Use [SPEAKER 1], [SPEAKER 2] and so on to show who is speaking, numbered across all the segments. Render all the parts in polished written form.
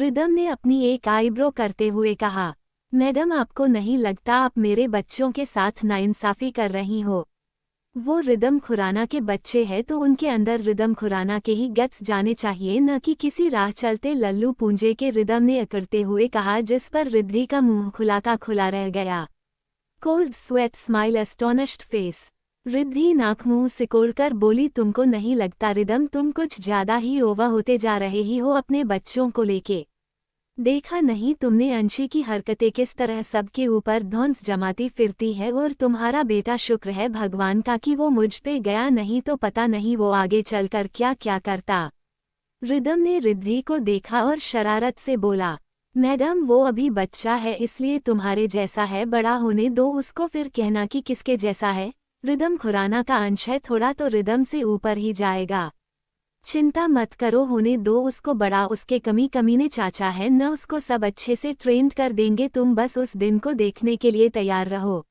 [SPEAKER 1] Rhythm ने अपनी एक आईब्रो करते हुए कहा, मैडम आपको नहीं लगता आप मेरे बच्चों के साथ नाइंसाफी कर रही हो? वो रिदम खुराना के बच्चे हैं तो उनके अंदर रिदम खुराना के ही गट्स जाने चाहिए, न कि किसी राह चलते लल्लू पूंजे के। रिदम ने अकड़ते हुए कहा, जिस पर रिद्धि का मुंह खुला का खुला रह गया। Cold sweat smile astonished face. Riddhi नाक मुंह सिकोड़कर बोली, तुमको नहीं लगता रिदम तुम कुछ ज्यादा ही ओवर होते जा रहे ही हो अपने बच्चों को लेके? देखा नहीं तुमने अंशी की हरकतें किस तरह सबके ऊपर धौंस जमाती फिरती है, और तुम्हारा बेटा शुक्र है भगवान का कि वो मुझ पे गया, नहीं तो पता नहीं वो आगे चलकर क्या क्या करता। रिदम ने रिद्धि को देखा और शरारत से बोला, मैडम वो अभी बच्चा है इसलिए तुम्हारे जैसा है, बड़ा होने दो उसको फिर कहना कि किसके जैसा है। रिदम खुराना का अंश है, थोड़ा तो रिदम से ऊपर ही जाएगा। चिंता मत करो, होने दो उसको बड़ा, उसके कमी कमीने चाचा है न, उसको सब अच्छे से ट्रेंड कर देंगे, तुम बस उस दिन को देखने के लिए तैयार रहो।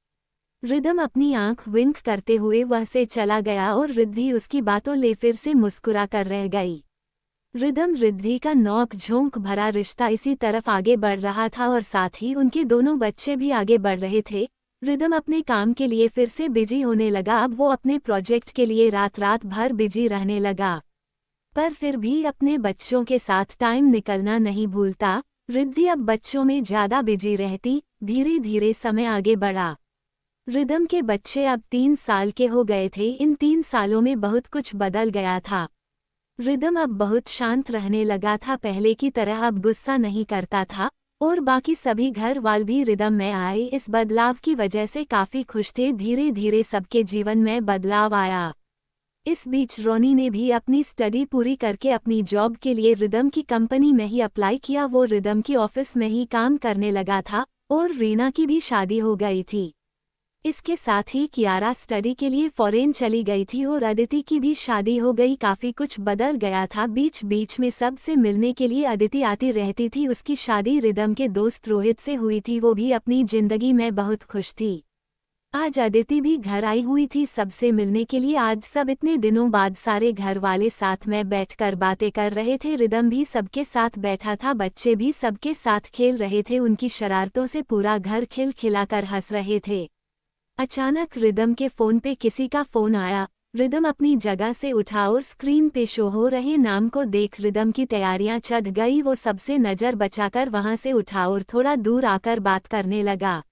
[SPEAKER 1] रिदम अपनी आंख विंक करते हुए वह से चला गया और रिद्धि उसकी बातों ले फिर से मुस्कुरा कर रह गई। रिदम रिद्धि का नोक झोंक भरा रिश्ता इसी तरफ आगे बढ़ रहा था और साथ ही उनके दोनों बच्चे भी आगे बढ़ रहे थे। रिदम अपने काम के लिए फिर से बिजी होने लगा, अब वो अपने प्रोजेक्ट के लिए रात रात भर बिजी रहने लगा, पर फिर भी अपने बच्चों के साथ टाइम निकलना नहीं भूलता। रिद्धि अब बच्चों में ज्यादा बिजी रहती। धीरे धीरे समय आगे बढ़ा। रिदम के बच्चे अब 3 साल के हो गए थे। इन 3 सालों में बहुत कुछ बदल गया था। रिदम अब बहुत शांत रहने लगा था, पहले की तरह अब गुस्सा नहीं करता था, और बाकी सभी घर वाले भी रिदम में आए इस बदलाव की वजह से काफी खुश थे। धीरे धीरे सबके जीवन में बदलाव आया। इस बीच रोनी ने भी अपनी स्टडी पूरी करके अपनी जॉब के लिए रिदम की कंपनी में ही अप्लाई किया। वो रिदम की ऑफिस में ही काम करने लगा था और रीना की भी शादी हो गई थी। इसके साथ ही कियारा स्टडी के लिए फॉरेन चली गई थी और अदिति की भी शादी हो गई। काफी कुछ बदल गया था। बीच बीच में सबसे मिलने के लिए अदिति आती रहती थी। उसकी शादी रिदम के दोस्त रोहित से हुई थी। वो भी अपनी जिंदगी में बहुत खुश थी। आज अदिति भी घर आई हुई थी सबसे मिलने के लिए। आज सब इतने दिनों बाद सारे घर वाले साथ में बैठकर बातें कर रहे थे। रिदम भी सबके साथ बैठा था, बच्चे भी सबके साथ खेल रहे थे। उनकी शरारतों से पूरा घर खिलखिलाकर हंस रहे थे। अचानक रिदम के फोन पे किसी का फोन आया। रिदम अपनी जगह से उठा और स्क्रीन पे शो हो रहे नाम को देख रिदम की तैयारियां चढ़ गई। वो सबसे नजर बचाकर वहां से उठा और थोड़ा दूर आकर बात करने लगा।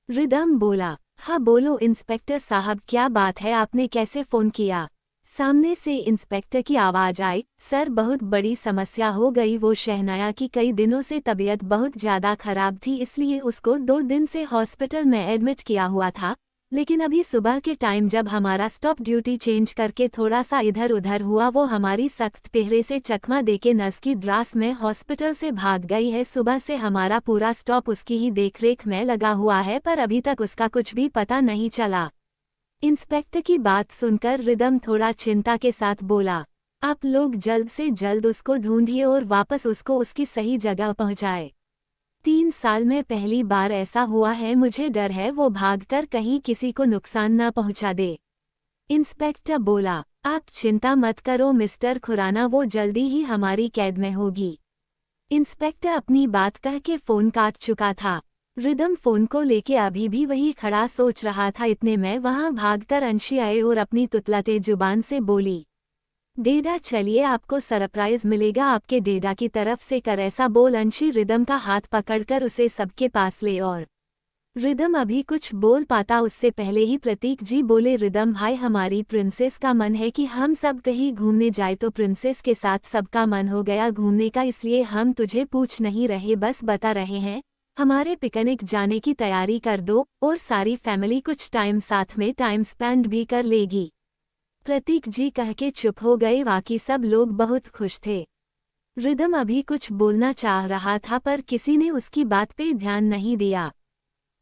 [SPEAKER 1] रिदम बोला, हाँ बोलो इंस्पेक्टर साहब, क्या बात है, आपने कैसे फोन किया? सामने से इंस्पेक्टर की आवाज आई, सर बहुत बड़ी समस्या हो गई। वो शहनाया की कई दिनों से तबीयत बहुत ज्यादा खराब थी, इसलिए उसको 2 दिन से हॉस्पिटल में एडमिट किया हुआ था। लेकिन अभी सुबह के टाइम जब हमारा स्टॉप ड्यूटी चेंज करके थोड़ा सा इधर उधर हुआ, वो हमारी सख्त पहरे से चकमा देके नस की द्रास में हॉस्पिटल से भाग गई है। सुबह से हमारा पूरा स्टॉप उसकी ही देखरेख में लगा हुआ है, पर अभी तक उसका कुछ भी पता नहीं चला। इंस्पेक्टर की बात सुनकर रिदम थोड़ा चिंता के साथ बोला, आप लोग जल्द से जल्द उसको ढूंढिए और वापस उसको उसकी सही जगह पहुंचाए। 3 साल में पहली बार ऐसा हुआ है, मुझे डर है वो भागकर कहीं किसी को नुकसान न पहुंचा दे। इंस्पेक्टर बोला, आप चिंता मत करो मिस्टर खुराना, वो जल्दी ही हमारी कैद में होगी। इंस्पेक्टर अपनी बात कह के फोन काट चुका था। रिदम फोन को लेके अभी भी वही खड़ा सोच रहा था। इतने में वहां भागकर अंशी आए और अपनी तुतलाते जुबान से बोली, डेडा चलिए आपको सरप्राइज मिलेगा आपके डेडा की तरफ से कर। ऐसा बोल अंशी रिदम का हाथ पकड़कर उसे सबके पास ले और रिदम अभी कुछ बोल पाता उससे पहले ही प्रतीक जी बोले, रिदम भाई हमारी प्रिंसेस का मन है कि हम सब कहीं घूमने जाए। तो प्रिंसेस के साथ सबका मन हो गया घूमने का, इसलिए हम तुझे पूछ नहीं रहे, बस बता रहे हैं हमारे पिकनिक जाने की तैयारी कर दो और सारी फैमिली कुछ टाइम साथ में टाइम स्पेंड भी कर लेगी। प्रतीक जी कह के चुप हो गए। बाकी सब लोग बहुत खुश थे। रिदम अभी कुछ बोलना चाह रहा था पर किसी ने उसकी बात पे ध्यान नहीं दिया।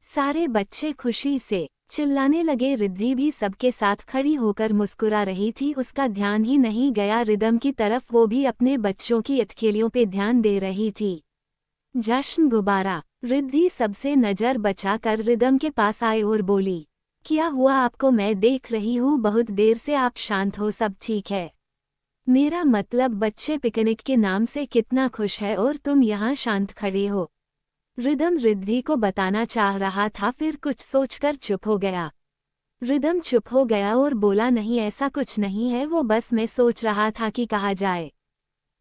[SPEAKER 1] सारे बच्चे खुशी से चिल्लाने लगे। रिद्धि भी सबके साथ खड़ी होकर मुस्कुरा रही थी, उसका ध्यान ही नहीं गया रिदम की तरफ, वो भी अपने बच्चों की अटखेलियों पे ध्यान दे रही थी। जश्न गुब्बारा। रिद्धि सबसे नजर बचाकर रिदम के पास आए और बोली, क्या हुआ आपको? मैं देख रही हूँ बहुत देर से आप शांत हो, सब ठीक है? मेरा मतलब बच्चे पिकनिक के नाम से कितना खुश है और तुम यहाँ शांत खड़े हो। रिदम रिद्धि को बताना चाह रहा था, फिर कुछ सोचकर चुप हो गया। रिदम चुप हो गया और बोला, नहीं ऐसा कुछ नहीं है, वो बस मैं सोच रहा था कि कहा जाए।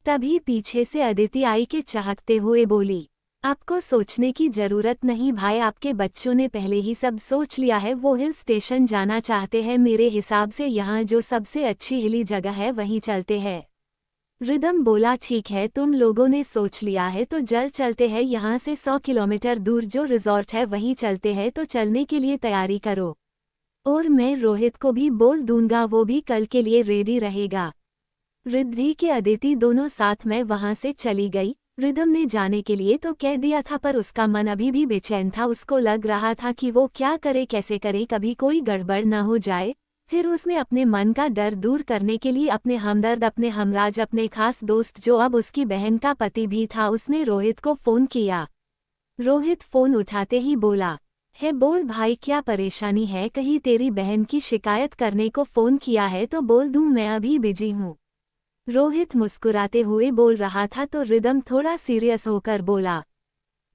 [SPEAKER 1] तभी पीछे से अदिति आई के चहकते हुए बोली, आपको सोचने की जरूरत नहीं भाई, आपके बच्चों ने पहले ही सब सोच लिया है। वो हिल स्टेशन जाना चाहते हैं, मेरे हिसाब से यहाँ जो सबसे अच्छी हिली जगह है वहीं चलते हैं। रिदम बोला, ठीक है, तुम लोगों ने सोच लिया है तो जल्द चलते हैं। यहाँ से 100 किलोमीटर दूर जो रिजॉर्ट है वहीं चलते हैं, तो चलने के लिए तैयारी करो। और मैं रोहित को भी बोल दूंगा, वो भी कल के लिए रेडी रहेगा। रिद्धि के अदिति दोनों साथ में वहां से चली गई। रिदम ने जाने के लिए तो कह दिया था, पर उसका मन अभी भी बेचैन था। उसको लग रहा था कि वो क्या करे, कैसे करे, कभी कोई गड़बड़ न हो जाए। फिर उसने अपने मन का डर दूर करने के लिए अपने हमदर्द, अपने हमराज, अपने खास दोस्त जो अब उसकी बहन का पति भी था, उसने रोहित को फोन किया। रोहित फोन उठाते ही बोला, है बोल भाई, क्या परेशानी है? कहीं तेरी बहन की शिकायत करने को फोन किया है तो बोल दूं, मैं अभी बिजी हूँ। रोहित मुस्कुराते हुए बोल रहा था तो रिदम थोड़ा सीरियस होकर बोला,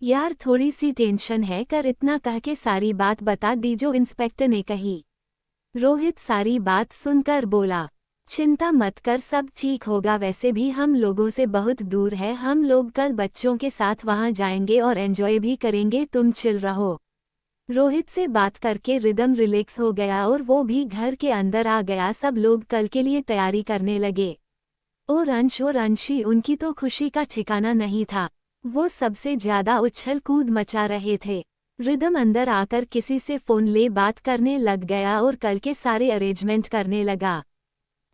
[SPEAKER 1] यार थोड़ी सी टेंशन है, कर इतना कह के सारी बात बता दी जो इंस्पेक्टर ने कही। रोहित सारी बात सुनकर बोला, चिंता मत कर, सब ठीक होगा। वैसे भी हम लोगों से बहुत दूर है, हम लोग कल बच्चों के साथ वहां जाएंगे और एंजॉय भी करेंगे, तुम चिल रहो। रोहित से बात करके रिदम रिलैक्स हो गया और वो भी घर के अंदर आ गया। सब लोग कल के लिए तैयारी करने लगे और अंश और अंशी, उनकी तो खुशी का ठिकाना नहीं था। वो सबसे ज्यादा उछल कूद मचा रहे थे। रिदम अंदर आकर किसी से फोन ले बात करने लग गया और कल के सारे अरेंजमेंट करने लगा।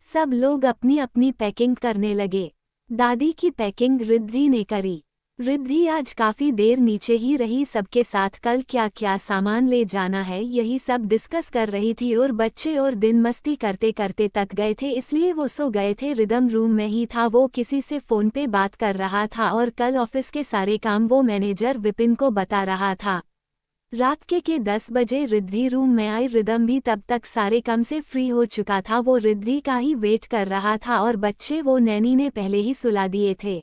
[SPEAKER 1] सब लोग अपनी अपनी पैकिंग करने लगे। दादी की पैकिंग रिद्धि ने करी। रिद्धि आज काफी देर नीचे ही रही, सबके साथ कल क्या क्या सामान ले जाना है यही सब डिस्कस कर रही थी। और बच्चे और दिन मस्ती करते करते थक गए थे, इसलिए वो सो गए थे। रिदम रूम में ही था, वो किसी से फोन पे बात कर रहा था और कल ऑफिस के सारे काम वो मैनेजर विपिन को बता रहा था। रात के 10 बजे रिद्धि रूम में आई। रिदम भी तब तक सारे काम से फ्री हो चुका था, वो रिद्धि का ही वेट कर रहा था और बच्चे वो नैनी ने पहले ही सुला दिए थे।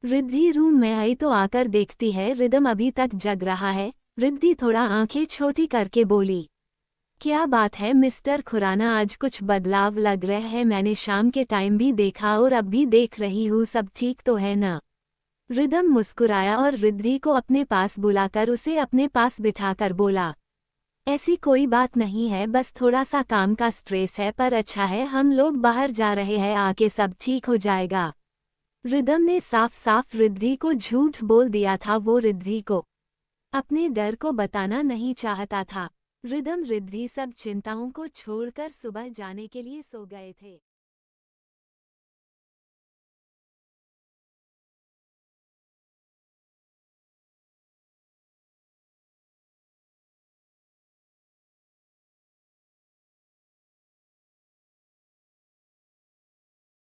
[SPEAKER 1] रिद्धि रूम में आई तो आकर देखती है रिदम अभी तक जग रहा है। रिद्धि थोड़ा आंखें छोटी करके बोली, क्या बात है मिस्टर खुराना, आज कुछ बदलाव लग रहा है? मैंने शाम के टाइम भी देखा और अब भी देख रही हूँ, सब ठीक तो है ना? रिदम मुस्कुराया और रिद्धि को अपने पास बुलाकर उसे अपने पास बिठाकर बोला, ऐसी कोई बात नहीं है, बस थोड़ा सा काम का स्ट्रेस है, पर अच्छा है हम लोग बाहर जा रहे हैं, आके सब ठीक हो जाएगा। रिदम ने साफ साफ रिद्धि को झूठ बोल दिया था। वो रिद्धि को अपने डर को बताना नहीं चाहता था। रिदम रिद्धि सब चिंताओं को छोड़कर सुबह जाने के लिए सो गए थे।